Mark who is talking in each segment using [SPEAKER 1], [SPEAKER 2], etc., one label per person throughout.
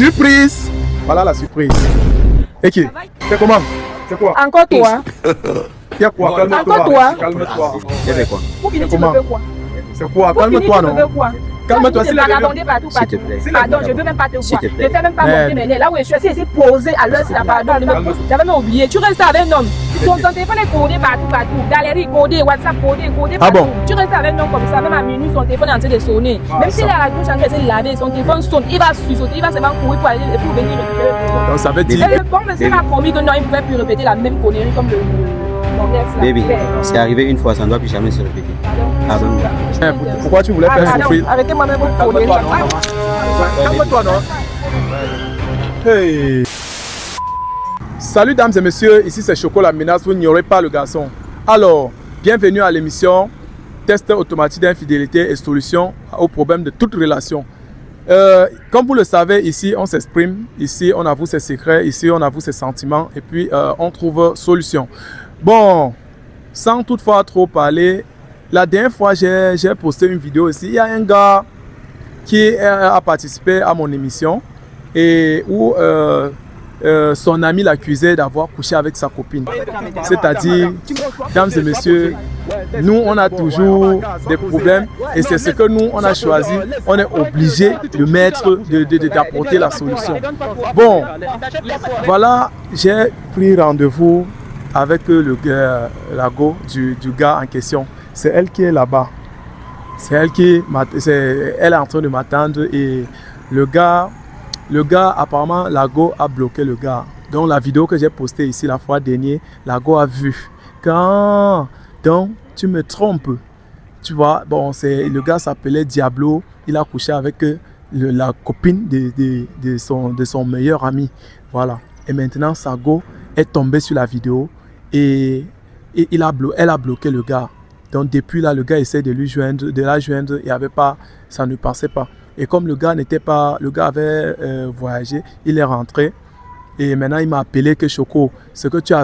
[SPEAKER 1] Surprise! Voilà la surprise. Et qui? C'est comment? C'est quoi?
[SPEAKER 2] Encore toi.
[SPEAKER 1] Il y a quoi? Calme-toi.
[SPEAKER 2] Encore toi.
[SPEAKER 1] Calme-toi.
[SPEAKER 3] Il y avait quoi?
[SPEAKER 2] Pour finir, tu
[SPEAKER 1] comment?
[SPEAKER 2] me veux quoi?
[SPEAKER 1] C'est quoi?
[SPEAKER 2] Pour finir,
[SPEAKER 1] Calme-toi,
[SPEAKER 2] tu me
[SPEAKER 1] non?
[SPEAKER 2] veux quoi?
[SPEAKER 1] Calme-toi,
[SPEAKER 2] Tu
[SPEAKER 1] s'il
[SPEAKER 2] me
[SPEAKER 1] est
[SPEAKER 2] vagabonder partout,
[SPEAKER 3] S'il te
[SPEAKER 2] partout.
[SPEAKER 3] plaît.
[SPEAKER 2] Pardon, je veux même pas te voir.
[SPEAKER 3] S'il te
[SPEAKER 2] Je
[SPEAKER 3] plaît.
[SPEAKER 2] ne fais même pas monter mes nerfs. Là où je suis c'est posé à l'heure, c'est la pardon. J'avais même oublié. Tu restes avec un homme. Ton téléphone est codé partout, partout. Galerie codée, WhatsApp codé, codé partout.
[SPEAKER 1] Ah bon?
[SPEAKER 2] Tu restes avec un homme comme ça, même à minuit, son téléphone est en train de sonner. Même s'il est à la douche en train de se laver, son téléphone sonne. Il va sursauter, il va seulement courir pour aller pour venir récupérer le téléphone.
[SPEAKER 1] Donc ça veut dire.
[SPEAKER 2] Et le bon monsieur m'a promis que non, il ne pouvait plus répéter la même connerie comme mon ex.
[SPEAKER 3] Baby, c'est arrivé une fois, ça ne doit plus jamais se répéter. Pardon.
[SPEAKER 1] Pourquoi tu voulais faire souffrir?
[SPEAKER 2] Arrêtez-moi même votre connerie.
[SPEAKER 1] Calme-toi, non? Hey. Salut dames et messieurs, ici c'est Choco la menace, vous n'ignorez pas le garçon. Alors, bienvenue à l'émission Test automatique d'infidélité et solution aux problèmes de toute relation. Comme vous le savez, ici on s'exprime, ici on avoue ses secrets, ici on avoue ses sentiments et puis on trouve solution. Bon, sans toutefois trop parler, la dernière fois j'ai posté une vidéo ici, il y a un gars qui a participé à mon émission et où son ami l'accusait d'avoir couché avec sa copine. C'est-à-dire, dames et messieurs, nous on a toujours des problèmes et c'est ce que nous on a choisi. On est obligé de mettre, d'apporter la solution. Bon, voilà, j'ai pris rendez-vous avec la go du gars en question. C'est elle qui est là-bas. C'est elle elle est en train de m'attendre et le gars, apparemment, la go a bloqué le gars. Donc, la vidéo que j'ai postée ici la fois dernière, la go a vu. Donc, tu me trompes. Tu vois, bon, le gars s'appelait Diablo. Il a couché avec la copine de son meilleur ami. Voilà. Et maintenant, sa go est tombée sur la vidéo et elle a bloqué le gars. Donc, depuis là, le gars essaie de la joindre. Il y avait pas, ça ne passait pas. Et comme le gars avait voyagé, il est rentré. Et maintenant, il m'a appelé que Choco, ce que tu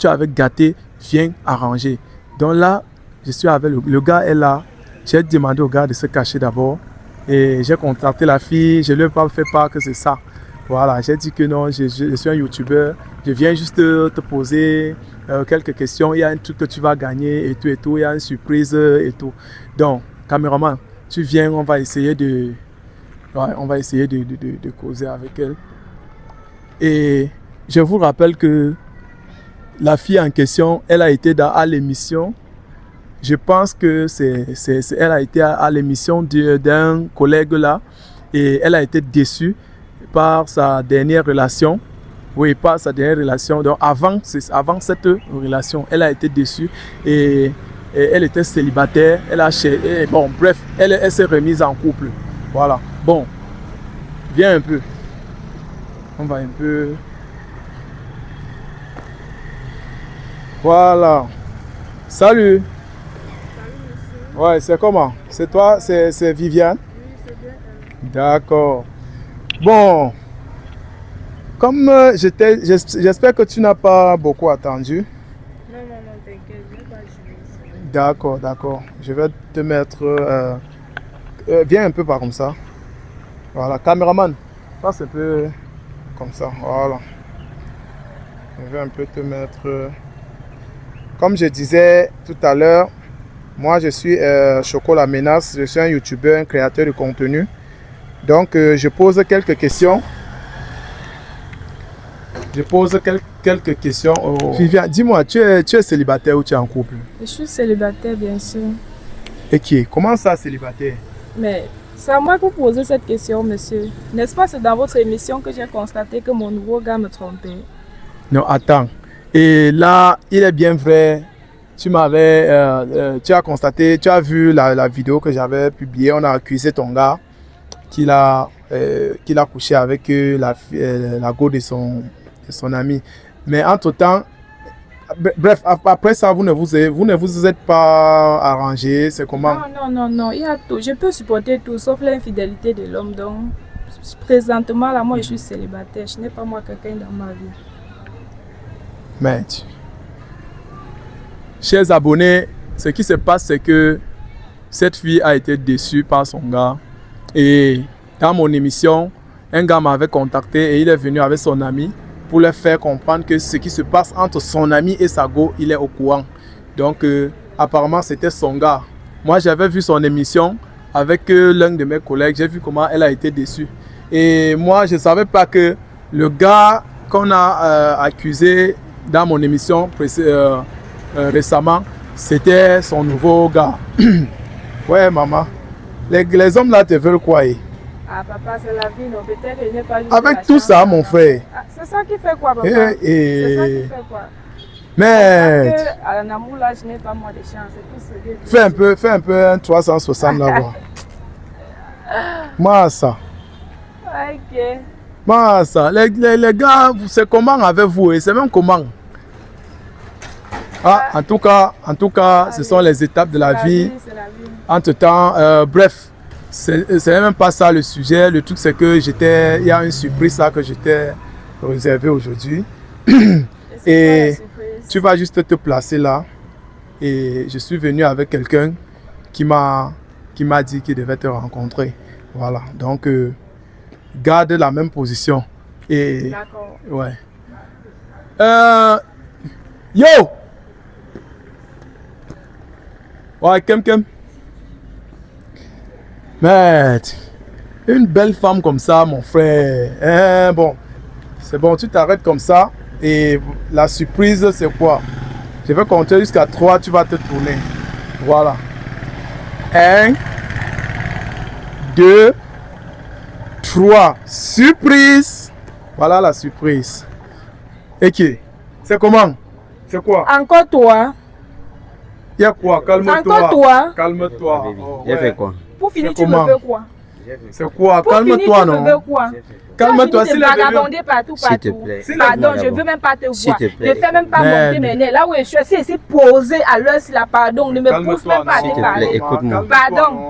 [SPEAKER 1] avais gâté, viens arranger. Donc là, je suis avec le gars est là. J'ai demandé au gars de se cacher d'abord. Et j'ai contacté la fille. Je ne lui ai pas fait part que c'est ça. Voilà, j'ai dit que non, je suis un YouTuber. Je viens juste te poser quelques questions. Il y a un truc que tu vas gagner et tout et tout. Il y a une surprise et tout. Donc, caméraman, tu viens, on va essayer de causer avec elle. Et je vous rappelle que la fille en question, elle a été à l'émission. Je pense que elle a été à l'émission d'un collègue là. Et elle a été déçue par sa dernière relation. Oui, par sa dernière relation. Donc avant cette relation, elle a été déçue. Et elle était célibataire, bon bref, elle s'est remise en couple. Voilà. Bon, viens un peu. On va un peu. Voilà. Salut. Salut monsieur. Ouais, c'est comment? C'est toi, c'est Viviane? Oui, c'est bien. D'accord. Bon. Comme j'espère que tu n'as pas beaucoup attendu.
[SPEAKER 2] Non, t'inquiète, je ne vais pas jouer.
[SPEAKER 1] D'accord. Je vais te mettre... viens un peu par comme ça. Voilà, caméraman, passe un peu comme ça. Voilà. Je vais un peu te mettre... Comme je disais tout à l'heure, moi je suis Choco la menace. Je suis un YouTuber, un créateur de contenu. Donc je pose quelques questions. Quelques questions. Viviane, dis-moi, tu es célibataire ou tu es en couple?
[SPEAKER 2] Je suis célibataire, bien sûr.
[SPEAKER 1] Et qui? Comment ça, célibataire?
[SPEAKER 2] Mais c'est à moi que vous posez cette question, monsieur. N'est-ce pas, c'est dans votre émission que j'ai constaté que mon nouveau gars me trompait? Non, attends. Et là, il est bien vrai, tu as constaté, tu as vu la vidéo que j'avais publiée. On a accusé ton gars qu'il a couché avec la go de son ami. Mais entre-temps, bref, après ça, vous ne vous êtes pas arrangé, c'est comment? Non, il y a tout. Je peux supporter tout, sauf l'infidélité de l'homme. Donc, présentement, là, moi, je suis célibataire. Je n'ai pas, moi, quelqu'un dans ma vie.
[SPEAKER 1] Mais, chers abonnés, ce qui se passe, c'est que cette fille a été déçue par son gars. Et dans mon émission, un gars m'avait contacté et il est venu avec son ami pour leur faire comprendre que ce qui se passe entre son ami et Sago, il est au courant. Donc, apparemment, c'était son gars. Moi, j'avais vu son émission avec l'un de mes collègues. J'ai vu comment elle a été déçue. Et moi, je ne savais pas que le gars qu'on a accusé dans mon émission récemment, c'était son nouveau gars. Ouais, maman. Les hommes là te veulent quoi?
[SPEAKER 2] Ah, papa, c'est la vie, non? Peut-être qu'il n'est pas
[SPEAKER 1] avec tout ça, mon frère.
[SPEAKER 2] Ah, c'est ça qui fait quoi, papa? C'est ça qui fait quoi?
[SPEAKER 1] Mais
[SPEAKER 2] en amour, là, je n'ai pas moins de chance. C'est tout ce
[SPEAKER 1] fais un peu un 360 là-bas. Moi, ça.
[SPEAKER 2] Ok.
[SPEAKER 1] Moi, ça. Les gars, c'est comment avec vous? Et c'est même comment? Ah, en tout cas, ce sont les étapes de la vie.
[SPEAKER 2] C'est la vie.
[SPEAKER 1] Entre-temps, bref, c'est même pas ça le sujet. Le truc, c'est que il y a une surprise là que j'étais réservé aujourd'hui. Et tu vas juste te placer là. Et je suis venu avec quelqu'un qui m'a dit qu'il devait te rencontrer. Voilà. Donc, garde la même position. Et
[SPEAKER 2] d'accord.
[SPEAKER 1] Ouais. Yo! Ouais, Kem. Mais une belle femme comme ça, mon frère. Bon, c'est bon, tu t'arrêtes comme ça. Et la surprise, c'est quoi? Je vais compter jusqu'à 3, tu vas te tourner. Voilà. 1, 2, 3. Surprise! Voilà la surprise. Ok. C'est comment? C'est quoi?
[SPEAKER 2] Encore toi.
[SPEAKER 1] Il y a quoi? Calme-toi.
[SPEAKER 2] Encore toi.
[SPEAKER 1] Calme-toi.
[SPEAKER 3] J'ai fait quoi?
[SPEAKER 2] Pour finir,
[SPEAKER 1] C'est
[SPEAKER 2] tu
[SPEAKER 1] comment?
[SPEAKER 2] me veux quoi?
[SPEAKER 1] C'est quoi?
[SPEAKER 2] Pour finir,
[SPEAKER 1] Calme-toi,
[SPEAKER 2] tu me
[SPEAKER 1] non?
[SPEAKER 2] veux quoi?
[SPEAKER 1] Calme-toi,
[SPEAKER 2] s'il
[SPEAKER 1] s'il
[SPEAKER 2] est
[SPEAKER 1] est venu.
[SPEAKER 2] vagabondé partout.
[SPEAKER 3] S'il te plaît.
[SPEAKER 2] Pardon, je ne veux même pas te
[SPEAKER 3] S'il
[SPEAKER 2] voir.
[SPEAKER 3] te
[SPEAKER 2] Je
[SPEAKER 3] plaît.
[SPEAKER 2] ne fais même pas
[SPEAKER 1] Merde.
[SPEAKER 2] monter mes nerfs. Là où je suis assis posé à l'heure, si la pardon. Ne me
[SPEAKER 1] Calme-toi,
[SPEAKER 2] pousse même pas à
[SPEAKER 1] non.
[SPEAKER 3] S'il
[SPEAKER 2] te
[SPEAKER 3] te
[SPEAKER 2] parler.
[SPEAKER 3] plaît, écoute-moi.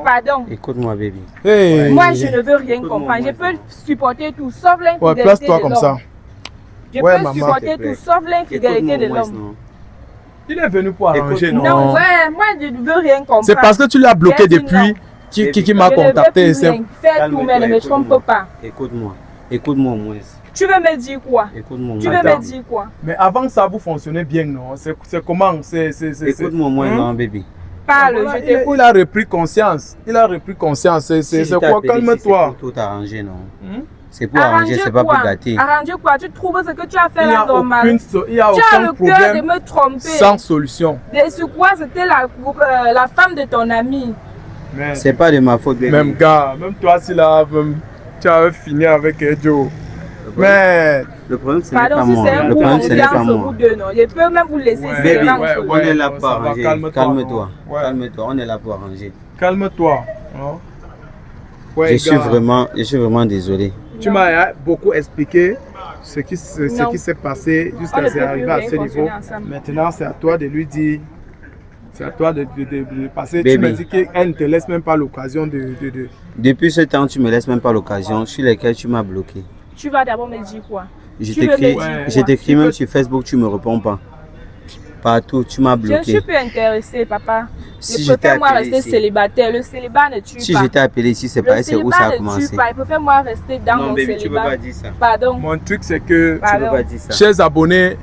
[SPEAKER 2] Pardon.
[SPEAKER 3] Écoute-moi, baby.
[SPEAKER 1] Hey.
[SPEAKER 2] Moi, je ne veux rien
[SPEAKER 3] Écoute-moi,
[SPEAKER 2] comprendre. Je
[SPEAKER 3] moi,
[SPEAKER 2] peux supporter tout sauf l'infidélité
[SPEAKER 1] Ouais,
[SPEAKER 2] de
[SPEAKER 1] place-toi comme
[SPEAKER 2] l'homme.
[SPEAKER 1] ça.
[SPEAKER 2] Je
[SPEAKER 1] Ouais,
[SPEAKER 2] peux
[SPEAKER 1] maman.
[SPEAKER 2] supporter
[SPEAKER 3] S'il te plaît.
[SPEAKER 2] tout sauf l'infidélité de
[SPEAKER 3] Écoute-moi,
[SPEAKER 2] l'homme.
[SPEAKER 3] non.
[SPEAKER 1] Il est venu pour arranger,
[SPEAKER 3] Écoute,
[SPEAKER 1] non?
[SPEAKER 2] Non, ouais, moi, je ne veux rien comprendre.
[SPEAKER 1] C'est parce que tu l'as bloqué
[SPEAKER 2] J'ai dit
[SPEAKER 1] depuis
[SPEAKER 2] non.
[SPEAKER 1] qui m'a
[SPEAKER 2] Je ne veux
[SPEAKER 1] contacté.
[SPEAKER 2] plus
[SPEAKER 1] C'est-
[SPEAKER 2] rien. Fais tout, mais ne me trompe pas.
[SPEAKER 3] Écoute-moi. Écoute-moi, moi.
[SPEAKER 2] Tu veux me dire quoi?
[SPEAKER 3] Écoute-moi,
[SPEAKER 2] Tu
[SPEAKER 3] moi.
[SPEAKER 2] veux me dire quoi?
[SPEAKER 1] Mais avant ça, vous fonctionnez bien, non? C'est comment?
[SPEAKER 3] Écoute-moi, moi, non, baby.
[SPEAKER 2] Parle,
[SPEAKER 1] Voilà,
[SPEAKER 2] je t'écoute.
[SPEAKER 1] il a repris conscience. C'est
[SPEAKER 3] Si je t'ai
[SPEAKER 1] quoi?
[SPEAKER 3] appelé ici,
[SPEAKER 1] Calme-toi.
[SPEAKER 3] c'est pour tout arranger, non?
[SPEAKER 1] Hmm?
[SPEAKER 3] C'est pour arranger, c'est pas pour gâter.
[SPEAKER 2] Arranger quoi? Tu trouves ce que tu as fait
[SPEAKER 1] Il n'y
[SPEAKER 2] là
[SPEAKER 1] a
[SPEAKER 2] normal?
[SPEAKER 1] il y a
[SPEAKER 2] Tu as
[SPEAKER 1] aucun
[SPEAKER 2] le cœur de
[SPEAKER 1] problème
[SPEAKER 2] me tromper.
[SPEAKER 1] sans solution.
[SPEAKER 2] Et sur quoi c'était la femme de ton ami?
[SPEAKER 1] Mais,
[SPEAKER 3] C'est pas de ma faute, baby.
[SPEAKER 1] même gars, même toi, si là, tu avais fini avec Joe. Mais,
[SPEAKER 3] Le problème, ce n'est pas
[SPEAKER 2] Pardon, si
[SPEAKER 3] moi.
[SPEAKER 2] c'est un
[SPEAKER 3] Le
[SPEAKER 2] coup,
[SPEAKER 3] problème,
[SPEAKER 2] on
[SPEAKER 3] ce n'est pas
[SPEAKER 2] vient sur vous
[SPEAKER 3] moi.
[SPEAKER 2] deux, non? Je peux même vous laisser
[SPEAKER 1] Ouais,
[SPEAKER 2] serrer
[SPEAKER 3] Baby,
[SPEAKER 2] entre vous.
[SPEAKER 3] on est là
[SPEAKER 1] ouais,
[SPEAKER 3] pour
[SPEAKER 1] ça va,
[SPEAKER 3] arranger.
[SPEAKER 1] calme-toi,
[SPEAKER 3] Calme-toi.
[SPEAKER 1] ouais.
[SPEAKER 3] Calme-toi, on est là pour arranger.
[SPEAKER 1] calme-toi. Hein? Ouais,
[SPEAKER 3] Je suis vraiment désolé.
[SPEAKER 1] Tu m'as beaucoup expliqué ce qui
[SPEAKER 2] Non.
[SPEAKER 1] s'est passé
[SPEAKER 2] On
[SPEAKER 1] jusqu'à
[SPEAKER 2] ne
[SPEAKER 1] ce
[SPEAKER 2] peut plus
[SPEAKER 1] arriver à
[SPEAKER 2] rien
[SPEAKER 1] ce niveau.
[SPEAKER 2] continuer ensemble.
[SPEAKER 1] Maintenant, c'est à toi de lui dire. C'est à toi de passer.
[SPEAKER 3] Baby.
[SPEAKER 1] Tu me dis qu'elle ne te laisse même pas l'occasion de.
[SPEAKER 3] Depuis ce temps, tu me laisses même pas l'occasion sur lesquelles tu m'as bloqué.
[SPEAKER 2] Tu vas d'abord me dire quoi?
[SPEAKER 3] Je
[SPEAKER 2] Tu veux me
[SPEAKER 3] t'écris,
[SPEAKER 2] dire
[SPEAKER 1] Ouais.
[SPEAKER 3] je t'écris
[SPEAKER 1] quoi?
[SPEAKER 3] même sur Facebook, tu me réponds pas. Partout, tu m'as
[SPEAKER 2] Je ne suis
[SPEAKER 3] bloqué.
[SPEAKER 2] plus intéressée, papa.
[SPEAKER 3] Si
[SPEAKER 2] Je
[SPEAKER 3] je t'ai
[SPEAKER 2] préfère moi
[SPEAKER 3] appelé
[SPEAKER 2] rester
[SPEAKER 3] ici.
[SPEAKER 2] célibataire. Le célibat ne tue
[SPEAKER 3] Si
[SPEAKER 2] pas.
[SPEAKER 3] je t'ai appelé ici, c'est
[SPEAKER 2] Le
[SPEAKER 3] pas c'est où ça a
[SPEAKER 2] célibat ne
[SPEAKER 3] commencé.
[SPEAKER 2] tue pas. Je préfère moi rester dans
[SPEAKER 3] Non,
[SPEAKER 2] mon
[SPEAKER 3] baby, tu peux
[SPEAKER 2] célibat.
[SPEAKER 3] pas dire ça.
[SPEAKER 2] Pardon.
[SPEAKER 1] Mon truc, c'est que,
[SPEAKER 3] Tu
[SPEAKER 2] Pardon.
[SPEAKER 3] peux pas dire ça.
[SPEAKER 1] chers abonnés,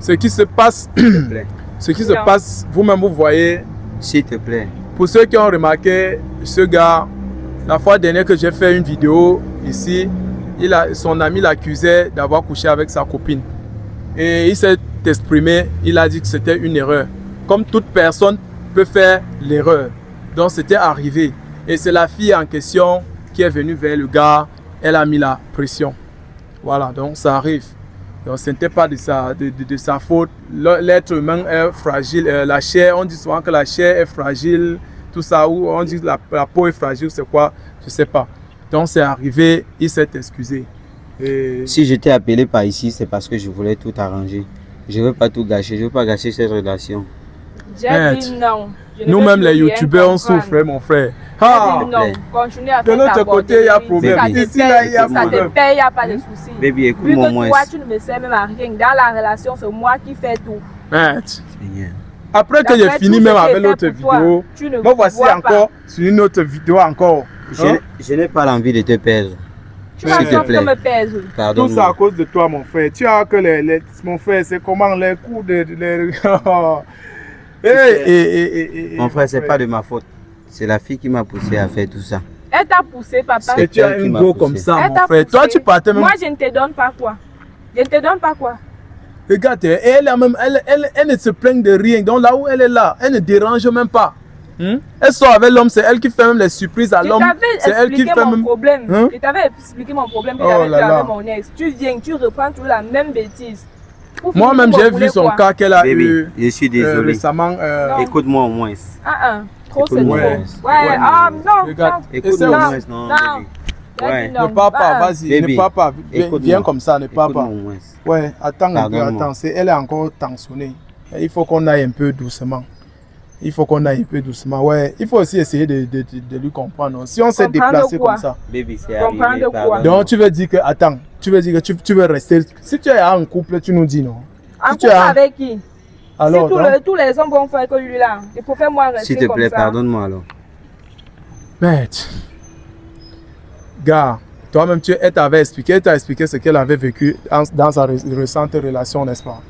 [SPEAKER 1] ce qui se passe,
[SPEAKER 3] S'il te plaît.
[SPEAKER 1] ce qui se
[SPEAKER 2] Non.
[SPEAKER 1] passe, vous-même vous voyez.
[SPEAKER 3] S'il te plaît.
[SPEAKER 1] Pour ceux qui ont remarqué, ce gars, la fois dernière que j'ai fait une vidéo ici, son ami l'accusait d'avoir couché avec sa copine. Et il s'est exprimé, il a dit que c'était une erreur. Comme toute personne peut faire l'erreur. Donc c'était arrivé. Et c'est la fille en question qui est venue vers le gars, elle a mis la pression. Voilà, donc ça arrive. Donc ce n'était pas de sa faute. L'être humain est fragile. La chair, on dit souvent que la chair est fragile. Tout ça, ou on dit que la peau est fragile, c'est quoi? Je ne sais pas. Donc c'est arrivé, il s'est excusé. Et
[SPEAKER 3] Si je t'ai appelé par ici, c'est parce que je voulais tout arranger. Je veux pas tout gâcher, je veux pas gâcher cette relation.
[SPEAKER 2] J'ai
[SPEAKER 1] Merde.
[SPEAKER 2] dit non. Je ne
[SPEAKER 1] nous-mêmes
[SPEAKER 2] veux
[SPEAKER 1] les
[SPEAKER 2] plus rien
[SPEAKER 1] youtubeurs, on
[SPEAKER 2] comprendre.
[SPEAKER 1] souffre, hein, mon frère.
[SPEAKER 2] J'ai
[SPEAKER 1] Ah,
[SPEAKER 2] dit non. Continue à
[SPEAKER 1] de
[SPEAKER 2] faire
[SPEAKER 1] l'autre
[SPEAKER 2] ta
[SPEAKER 1] côté, il y a
[SPEAKER 2] bordellerie.
[SPEAKER 1] problème.
[SPEAKER 2] Ça te
[SPEAKER 1] Ici, là, il y a
[SPEAKER 2] paye, ça te
[SPEAKER 1] problème.
[SPEAKER 2] paye, il n'y a pas de souci.
[SPEAKER 3] Baby,
[SPEAKER 2] Vu
[SPEAKER 3] écoute-moi
[SPEAKER 2] que
[SPEAKER 3] moins.
[SPEAKER 2] toi, tu ne me sers même à rien. Dans la relation, c'est moi qui fais tout.
[SPEAKER 1] merde.
[SPEAKER 3] Seigneur.
[SPEAKER 1] Après que j'ai
[SPEAKER 2] D'après
[SPEAKER 1] fini
[SPEAKER 2] tout
[SPEAKER 1] même
[SPEAKER 2] ce qui est
[SPEAKER 1] avec
[SPEAKER 2] fait
[SPEAKER 1] l'autre
[SPEAKER 2] pour toi,
[SPEAKER 1] vidéo,
[SPEAKER 2] tu ne
[SPEAKER 1] me voici
[SPEAKER 2] vois pas.
[SPEAKER 1] encore sur une autre vidéo encore. Hein?
[SPEAKER 3] Je n'ai pas l'envie de te perdre.
[SPEAKER 2] Tu vas
[SPEAKER 3] S'il te
[SPEAKER 2] sauf
[SPEAKER 3] plaît.
[SPEAKER 2] que me pèse.
[SPEAKER 1] Tout ça à
[SPEAKER 3] Pardonne-moi.
[SPEAKER 1] cause de toi, mon frère. Tu as que mon frère, c'est comment les coups de...
[SPEAKER 3] Mon frère, c'est pas de ma faute. C'est la fille qui m'a poussé à faire tout ça.
[SPEAKER 2] Elle t'a poussé, papa.
[SPEAKER 1] Et tu as
[SPEAKER 3] elle qui
[SPEAKER 1] une
[SPEAKER 3] m'a
[SPEAKER 1] go
[SPEAKER 3] poussé.
[SPEAKER 1] comme ça,
[SPEAKER 2] Elle
[SPEAKER 1] mon
[SPEAKER 2] t'a
[SPEAKER 1] frère. Toi,
[SPEAKER 2] poussé.
[SPEAKER 1] tu partais même...
[SPEAKER 2] Moi, je ne te donne pas quoi. Je ne te donne pas quoi.
[SPEAKER 1] Regarde, elle, a même, elle ne se plaint de rien. Donc là où elle est là, elle ne dérange même pas. Elle sort avec l'homme, c'est elle qui fait même les surprises à
[SPEAKER 2] Je
[SPEAKER 1] l'homme. C'est
[SPEAKER 2] t'avais
[SPEAKER 1] elle qui
[SPEAKER 2] expliqué
[SPEAKER 1] fait
[SPEAKER 2] mon
[SPEAKER 1] même...
[SPEAKER 2] problème.
[SPEAKER 1] Hein?
[SPEAKER 2] Je t'avais expliqué mon problème que
[SPEAKER 1] Oh
[SPEAKER 2] j'avais
[SPEAKER 1] là là.
[SPEAKER 2] avec mon ex. Tu viens, tu reprends toujours la même bêtise. Pour
[SPEAKER 1] Moi-même,
[SPEAKER 2] finir,
[SPEAKER 1] j'ai
[SPEAKER 2] vous
[SPEAKER 1] vu
[SPEAKER 2] voulez
[SPEAKER 1] son
[SPEAKER 2] quoi?
[SPEAKER 1] cas qu'elle a
[SPEAKER 3] Baby,
[SPEAKER 1] eu
[SPEAKER 3] je suis désolé.
[SPEAKER 1] récemment.
[SPEAKER 2] Non.
[SPEAKER 3] Écoute-moi au moins.
[SPEAKER 2] Trop c'est trop.
[SPEAKER 3] Écoute-moi.
[SPEAKER 2] Ouais,
[SPEAKER 1] Ouais.
[SPEAKER 2] non.
[SPEAKER 1] Regarde.
[SPEAKER 3] Écoute-moi au
[SPEAKER 2] Non.
[SPEAKER 3] moins, non,
[SPEAKER 2] Non.
[SPEAKER 3] baby. Ouais.
[SPEAKER 1] Ne pars pas, vas-y,
[SPEAKER 3] Baby,
[SPEAKER 1] ne pars pas.
[SPEAKER 3] écoute-moi.
[SPEAKER 1] Viens comme ça, ne pars
[SPEAKER 3] Écoute-moi
[SPEAKER 1] pas.
[SPEAKER 3] au moins.
[SPEAKER 1] Ouais, attends un peu,
[SPEAKER 3] Pardonne-moi.
[SPEAKER 1] attends. Elle est encore tensionnée. Il faut qu'on aille un peu doucement. Il faut qu'on aille un peu doucement. Ouais, il faut aussi essayer de lui comprendre. Si on s'est
[SPEAKER 2] Comprendre
[SPEAKER 1] déplacé
[SPEAKER 2] quoi?
[SPEAKER 1] comme ça.
[SPEAKER 3] Baby, c'est
[SPEAKER 2] Comprendre
[SPEAKER 3] arrivé.
[SPEAKER 2] quoi?
[SPEAKER 3] Pardonne-moi.
[SPEAKER 1] Donc tu veux dire que, attends, tu veux dire que tu veux rester. Si tu es en couple, tu nous dis non.
[SPEAKER 2] En
[SPEAKER 1] Si tu
[SPEAKER 2] couple
[SPEAKER 1] as-
[SPEAKER 2] avec qui?
[SPEAKER 1] Alors,
[SPEAKER 2] Si
[SPEAKER 1] donc,
[SPEAKER 2] tous les hommes vont faire que lui là, il faut faire moi rester
[SPEAKER 3] S'il te
[SPEAKER 2] comme
[SPEAKER 3] plaît,
[SPEAKER 2] ça.
[SPEAKER 3] pardonne-moi alors.
[SPEAKER 1] mec, gars, toi-même, elle t'avait expliqué, elle t'a expliqué ce qu'elle avait vécu dans sa récente relation, n'est-ce pas?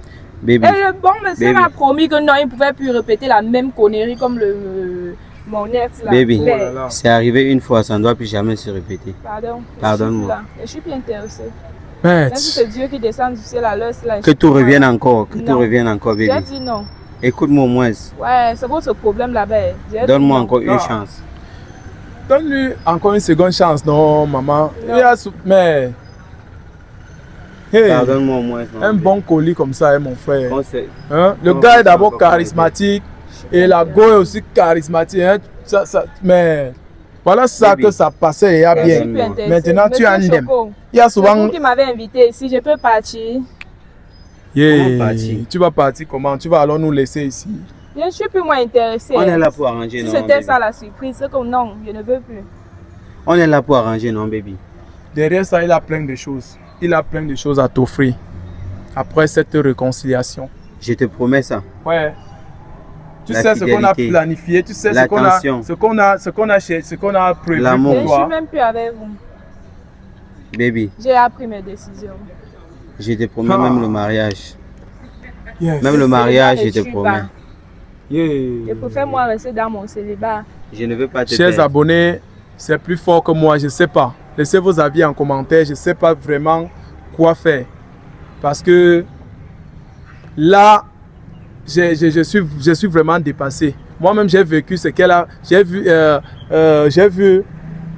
[SPEAKER 3] Baby,
[SPEAKER 2] Et le bon monsieur
[SPEAKER 3] Baby.
[SPEAKER 2] m'a promis que non, il ne pouvait plus répéter la même connerie comme mon ex là.
[SPEAKER 3] Baby.
[SPEAKER 2] Mais-
[SPEAKER 1] Oh là là.
[SPEAKER 3] c'est arrivé une fois, ça ne doit plus jamais se répéter.
[SPEAKER 2] Pardon.
[SPEAKER 3] Pardonne-moi.
[SPEAKER 2] Je suis plus intéressée.
[SPEAKER 1] Mec,
[SPEAKER 2] Même si c'est Dieu qui descend du ciel à l'heure, c'est là.
[SPEAKER 3] Que tout revienne encore, que tout
[SPEAKER 2] Non.
[SPEAKER 3] revienne encore,
[SPEAKER 2] J'ai
[SPEAKER 3] baby.
[SPEAKER 2] dit non.
[SPEAKER 3] Écoute-moi au moins.
[SPEAKER 2] Ouais, c'est votre problème là-bas. J'ai dit
[SPEAKER 3] Donne-moi
[SPEAKER 2] non.
[SPEAKER 3] encore une
[SPEAKER 1] Ah.
[SPEAKER 3] chance.
[SPEAKER 1] donne-lui encore une seconde chance, non, maman.
[SPEAKER 2] Non.
[SPEAKER 1] Il y a mais, hey,
[SPEAKER 3] Pardonne-moi au moins. non,
[SPEAKER 1] un
[SPEAKER 3] baby.
[SPEAKER 1] bon colis comme ça, hein, mon frère.
[SPEAKER 3] On sait-
[SPEAKER 1] Hein? Le
[SPEAKER 3] Non,
[SPEAKER 1] gars
[SPEAKER 3] c'est
[SPEAKER 1] est d'abord
[SPEAKER 3] pas encore
[SPEAKER 1] charismatique et la go est aussi charismatique. Hein? Mais voilà ça
[SPEAKER 3] Baby.
[SPEAKER 1] que ça passait, il y a
[SPEAKER 2] Je
[SPEAKER 1] bien.
[SPEAKER 2] suis plus intéressée.
[SPEAKER 1] Maintenant, tu as
[SPEAKER 2] Monsieur
[SPEAKER 1] un dem.
[SPEAKER 2] Choco,
[SPEAKER 1] Il y a
[SPEAKER 2] c'est
[SPEAKER 1] souvent.
[SPEAKER 2] vous qui m'avez invité ici, je peux partir.
[SPEAKER 1] Yeah.
[SPEAKER 3] Comment partir?
[SPEAKER 1] Tu vas partir comment? Tu vas alors nous laisser ici.
[SPEAKER 2] Je ne suis plus moins intéressée.
[SPEAKER 3] On est là pour arranger,
[SPEAKER 2] Si
[SPEAKER 3] non,
[SPEAKER 2] c'était
[SPEAKER 3] baby.
[SPEAKER 2] ça la surprise, c'est que non, je ne veux plus.
[SPEAKER 3] On est là pour arranger, non, baby.
[SPEAKER 1] Derrière ça, il a plein de choses. Il a plein de choses à t'offrir. Après cette réconciliation.
[SPEAKER 3] Je te promets ça.
[SPEAKER 1] Ouais. Tu
[SPEAKER 3] La
[SPEAKER 1] sais ce qu'on a
[SPEAKER 3] fidélité.
[SPEAKER 1] planifié, tu sais ce qu'on a,
[SPEAKER 3] L'attention.
[SPEAKER 1] ce qu'on a prévu
[SPEAKER 3] L'amour.
[SPEAKER 2] Je
[SPEAKER 1] pour
[SPEAKER 2] ne suis
[SPEAKER 1] toi.
[SPEAKER 2] même plus avec vous.
[SPEAKER 3] Baby,
[SPEAKER 2] J'ai appris mes décisions.
[SPEAKER 3] je te promets
[SPEAKER 1] Ah.
[SPEAKER 3] même le mariage.
[SPEAKER 1] Yes.
[SPEAKER 3] Même le
[SPEAKER 2] célibat
[SPEAKER 3] mariage,
[SPEAKER 2] ne
[SPEAKER 3] je te
[SPEAKER 2] tue
[SPEAKER 3] promets.
[SPEAKER 2] pas.
[SPEAKER 1] Yeah.
[SPEAKER 2] Je préfère moi rester dans mon célibat.
[SPEAKER 3] Je ne veux pas te
[SPEAKER 1] Chers
[SPEAKER 3] perdre.
[SPEAKER 1] abonnés, c'est plus fort que moi, je ne sais pas. Laissez vos avis en commentaire, je ne sais pas vraiment quoi faire. Parce que là, je suis vraiment dépassé. Moi-même, j'ai vécu ce qu'elle a, j'ai vu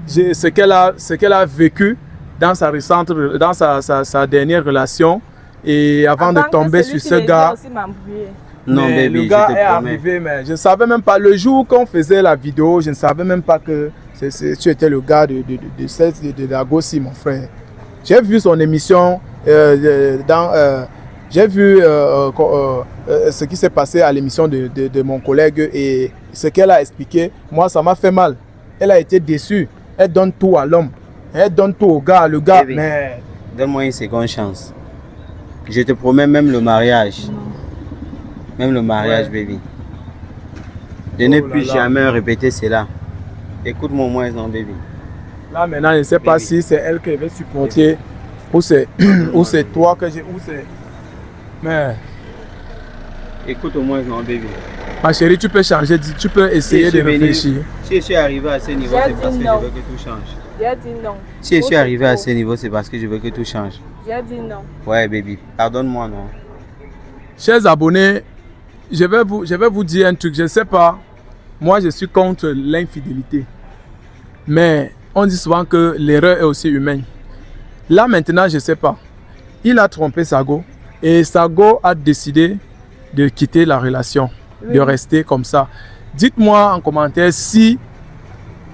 [SPEAKER 1] ce qu'elle a vécu dans sa récente, dans sa dernière relation. Et avant de tomber sur ce gars,
[SPEAKER 3] Non,
[SPEAKER 1] mais
[SPEAKER 3] baby,
[SPEAKER 1] le gars
[SPEAKER 3] je
[SPEAKER 1] est
[SPEAKER 3] te promets.
[SPEAKER 1] arrivé, mais je ne savais même pas. Le jour qu'on faisait la vidéo, je ne savais même pas que tu étais le gars de la Gossi, mon frère. J'ai vu son émission, j'ai vu ce qui s'est passé à l'émission de mon collègue et ce qu'elle a expliqué. Moi, ça m'a fait mal. Elle a été déçue. Elle donne tout à l'homme. Elle donne tout au gars. Le gars,
[SPEAKER 3] Baby.
[SPEAKER 1] mais...
[SPEAKER 3] Donne-moi une seconde chance. Je te promets même le mariage. Même le mariage,
[SPEAKER 1] Ouais.
[SPEAKER 3] baby. De ne
[SPEAKER 1] Oh là
[SPEAKER 3] plus
[SPEAKER 1] là.
[SPEAKER 3] jamais répéter cela. Écoute-moi au moins, non, baby.
[SPEAKER 1] Là, maintenant, je ne sais pas
[SPEAKER 3] Baby.
[SPEAKER 1] si c'est elle qui veut supporter ou c'est ou c'est toi que j'ai. Ou c'est. Mais,
[SPEAKER 3] Écoute au moins, non, baby.
[SPEAKER 1] ma chérie, tu peux changer, tu peux essayer
[SPEAKER 3] Si je
[SPEAKER 1] de
[SPEAKER 3] suis venu-
[SPEAKER 1] réfléchir.
[SPEAKER 3] Si je suis arrivé à ce niveau,
[SPEAKER 2] J'ai
[SPEAKER 3] c'est
[SPEAKER 2] dit
[SPEAKER 3] parce que
[SPEAKER 2] non.
[SPEAKER 3] je veux que tout change.
[SPEAKER 2] J'ai dit non.
[SPEAKER 3] Si je suis
[SPEAKER 2] Trop,
[SPEAKER 3] arrivé à
[SPEAKER 2] trop.
[SPEAKER 3] ce niveau, c'est parce que je veux que tout change.
[SPEAKER 2] J'ai dit non.
[SPEAKER 3] Ouais, baby. Pardonne-moi, non.
[SPEAKER 1] Chers abonnés, je vais vous dire un truc. Je ne sais pas. Moi, je suis contre l'infidélité. Mais on dit souvent que l'erreur est aussi humaine. Là, maintenant, je ne sais pas. Il a trompé Sago. Et Sago a décidé de quitter la relation. De
[SPEAKER 2] Oui.
[SPEAKER 1] rester comme ça. Dites-moi en commentaire si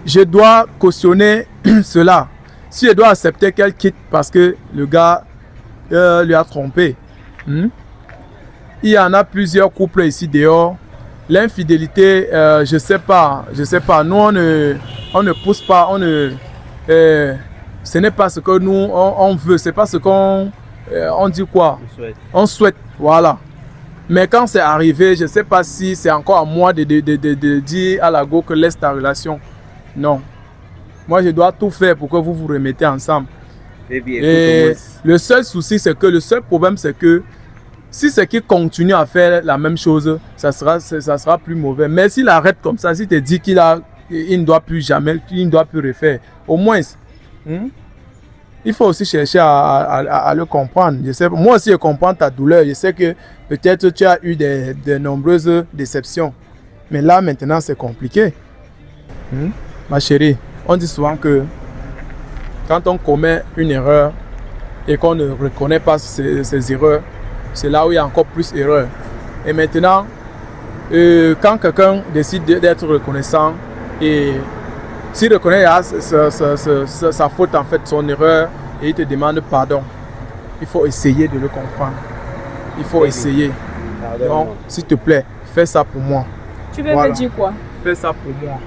[SPEAKER 1] je dois cautionner cela. Si je dois accepter qu'elle quitte parce que le gars lui a trompé. Hmm? Il y en a plusieurs couples ici dehors. L'infidélité, je sais pas. Nous, on ne pousse pas, ce n'est pas ce que nous, on veut. C'est pas ce qu'on, on dit quoi? On souhaite, voilà. Mais quand c'est arrivé, je ne sais pas si c'est encore à moi de dire à la go que laisse ta relation. Non. Moi, je dois tout faire pour que vous vous remettez ensemble.
[SPEAKER 3] Baby,
[SPEAKER 1] Et
[SPEAKER 3] écoute,
[SPEAKER 1] le seul souci, c'est que le seul problème, c'est que si c'est qu'il continue à faire la même chose, ça sera plus mauvais. Mais s'il arrête comme ça, s'il te dit il ne doit plus jamais, il ne doit plus refaire, au moins, il faut aussi chercher à le comprendre. Je sais, moi aussi, je comprends ta douleur. Je sais que peut-être tu as eu de nombreuses déceptions. Mais là, maintenant, c'est compliqué. Ma chérie, on dit souvent que quand on commet une erreur et qu'on ne reconnaît pas ces erreurs, c'est là où il y a encore plus d'erreurs. Et maintenant, quand quelqu'un décide d'être reconnaissant et s'il reconnaît sa faute, en fait, son erreur, et il te demande pardon, il faut essayer de le comprendre. Il faut essayer. Donc, s'il te plaît, fais ça pour moi.
[SPEAKER 2] Tu veux me dire quoi?
[SPEAKER 1] Fais ça pour moi.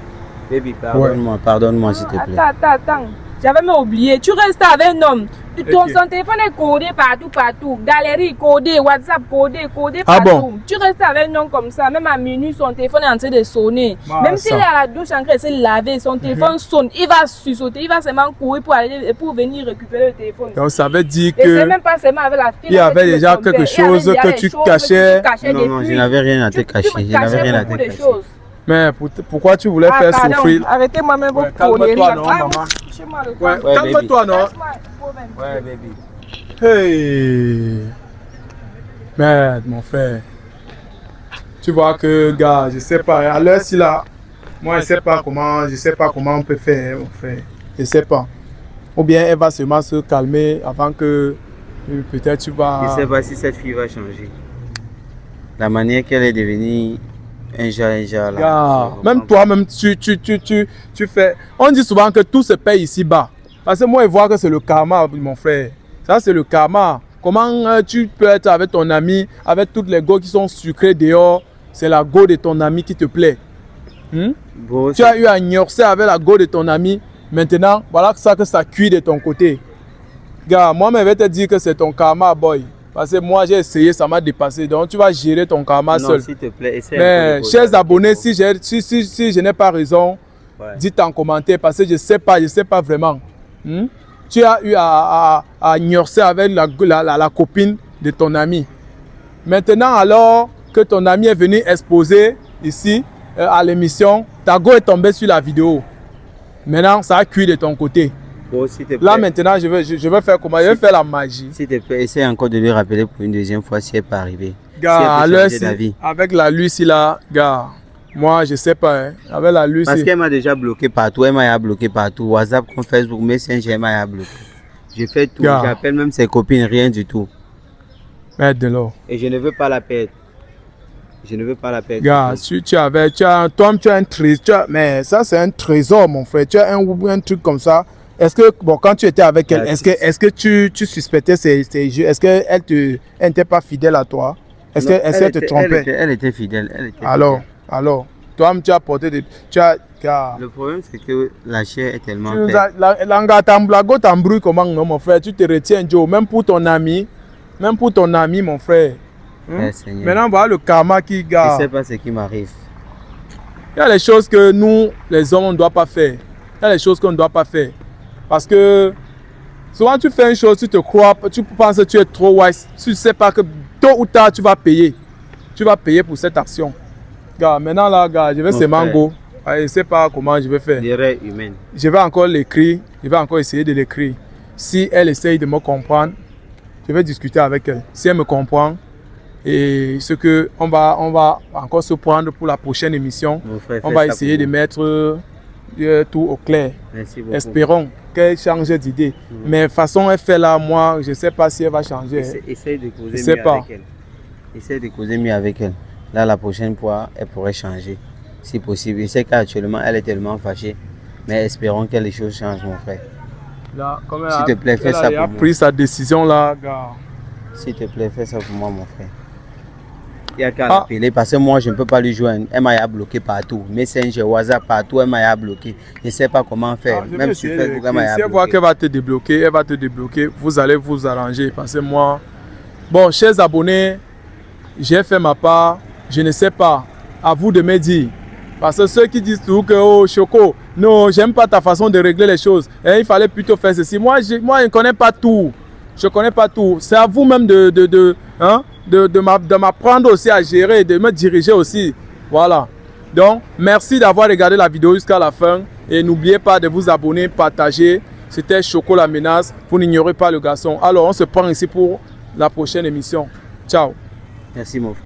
[SPEAKER 3] Baby, pardonne-moi, pardonne-moi s'il te plaît.
[SPEAKER 2] Attends. J'avais même oublié. Tu restes avec un homme. Son téléphone est codé partout. Galerie codé, WhatsApp codé partout.
[SPEAKER 1] Ah bon?
[SPEAKER 2] Tu restes avec un homme comme ça. Même à minuit, son téléphone est en train de sonner. Même s'il est à la douche en train de se laver, son téléphone sonne. Il va sursauter. Il va seulement courir pour venir récupérer le téléphone.
[SPEAKER 1] Donc ça veut dire
[SPEAKER 2] Et c'est
[SPEAKER 1] que
[SPEAKER 2] même pas seulement avec la fille.
[SPEAKER 1] il y avait déjà quelque chose que tu cachais.
[SPEAKER 3] Non, je n'avais rien à te cacher. Je n'avais rien à te cacher.
[SPEAKER 1] Mais pourquoi tu voulais faire souffrir?
[SPEAKER 2] Arrêtez-moi même vos
[SPEAKER 1] calme-toi, non, maman. Calme-toi, non.
[SPEAKER 3] Ouais, baby.
[SPEAKER 1] Hey! Merde, mon frère. Tu vois que, gars, je sais pas. À l'heure, si là, moi, je sais pas comment on peut faire, mon frère. Je sais pas. Ou bien elle va seulement se calmer avant que peut-être tu vas.
[SPEAKER 3] Je sais pas si cette fille va changer. La manière qu'elle est devenue. Un genre là.
[SPEAKER 1] Yeah. Même toi-même, tu fais. On dit souvent que tout se paye ici-bas. Parce que moi, je vois que c'est le karma, mon frère. Ça, c'est le karma. Comment tu peux être avec ton ami, avec toutes les go qui sont sucrées dehors, c'est la go de ton ami qui te plaît.
[SPEAKER 3] Bon,
[SPEAKER 1] tu as eu à ignorer avec la go de ton ami. Maintenant, voilà que ça cuit de ton côté. Gars, moi-même, je vais te dire que c'est ton karma, boy. Parce que moi, j'ai essayé, ça m'a dépassé. Donc, tu vas gérer ton karma seul.
[SPEAKER 3] S'il te plaît, essaie.
[SPEAKER 1] Mais, chers abonnés, si je n'ai pas raison, dites en commentaire parce que je ne sais pas vraiment. Tu as eu à ignorer avec la copine de ton ami. Maintenant, alors que ton ami est venu exposer ici à l'émission, ta go est tombée sur la vidéo. Maintenant, ça a cuit de ton côté.
[SPEAKER 3] Bon, s'il te plaît.
[SPEAKER 1] Là maintenant, je vais faire comment? Je vais faire la magie.
[SPEAKER 3] S'il te plaît, essaie encore de lui rappeler pour une deuxième fois si elle n'est pas arrivée.
[SPEAKER 1] Gars, avec la Lucie là, gars, moi je sais pas, hein, avec la Lucie.
[SPEAKER 3] Parce qu'elle m'a déjà bloqué partout, elle m'a bloqué partout. WhatsApp, Facebook, Messenger, elle m'a bloqué. Je fais tout, j'appelle même ses copines, rien du tout.
[SPEAKER 1] Merde de l'eau.
[SPEAKER 3] Et je ne veux pas la perdre. Je ne veux pas la perdre.
[SPEAKER 1] Gars, si tu as un trésor, mais ça c'est un trésor mon frère. Tu as un truc comme ça. Est-ce que, bon, quand tu étais avec elle, est-ce que tu suspectais ces jeux? Est-ce qu'elle n'était pas fidèle à toi? Est-ce qu'elle te trompait?
[SPEAKER 3] Elle était fidèle.
[SPEAKER 1] Alors, toi, tu as porté des...
[SPEAKER 3] Le problème, c'est que la chair est tellement faible.
[SPEAKER 1] La go t'embrouille comment, non, mon frère? Tu te retiens, Joe, même pour ton ami, mon frère. Maintenant, voilà le karma qui garde.
[SPEAKER 3] Je ne sais pas ce qui m'arrive.
[SPEAKER 1] Il y a des choses que nous, les hommes, on ne doit pas faire. Il y a des choses qu'on ne doit pas faire. Parce que souvent tu fais une chose, tu te crois, tu penses que tu es trop wise, tu ne sais pas que tôt ou tard tu vas payer. Tu vas payer pour cette action. Gars, maintenant là, gars, je vais seulement go. Je ne sais pas comment je vais faire.
[SPEAKER 3] L'erreur humaine.
[SPEAKER 1] Je vais encore l'écrire, je vais encore essayer de l'écrire. Si elle essaye de me comprendre, je vais discuter avec elle. Si elle me comprend, et ce que on va encore se prendre pour la prochaine émission, on va essayer de mettre tout au clair.
[SPEAKER 3] Merci beaucoup.
[SPEAKER 1] Espérons qu'elle change d'idée. Mais de toute façon, elle fait là, moi, je ne sais pas si elle va changer.
[SPEAKER 3] Essaye de causer mieux avec elle. Essaye de causer mieux avec elle. Là, la prochaine fois, elle pourrait changer, si possible. Je sais qu'actuellement, elle est tellement fâchée. Mais espérons que les choses changent, mon frère. S'il te plaît, fais ça pour moi.
[SPEAKER 1] Elle a pris sa décision là, gars.
[SPEAKER 3] S'il te plaît, fais ça pour moi, mon frère. Il y a qu'à l'appeler parce que moi je ne peux pas lui joindre. Elle m'a bloqué partout. Messenger, WhatsApp, partout, elle m'a bloqué. Je ne sais pas comment faire. Même sur Facebook, elle m'a bloqué.
[SPEAKER 1] Si elle voit qu'elle va te débloquer, vous allez vous arranger. Parce que moi, bon, chers abonnés, j'ai fait ma part. Je ne sais pas. À vous de me dire. Parce que ceux qui disent tout que, oh, Choco, non, j'aime pas ta façon de régler les choses. Et il fallait plutôt faire ceci. Moi, je ne connais pas tout. Je ne connais pas tout. C'est à vous-même de m'apprendre aussi à gérer, de me diriger aussi. Voilà. Donc, merci d'avoir regardé la vidéo jusqu'à la fin. Et n'oubliez pas de vous abonner, partager. C'était Choco la menace. Vous n'ignorez pas le garçon. Alors, on se prend ici pour la prochaine émission. Ciao.
[SPEAKER 3] Merci, mon frère.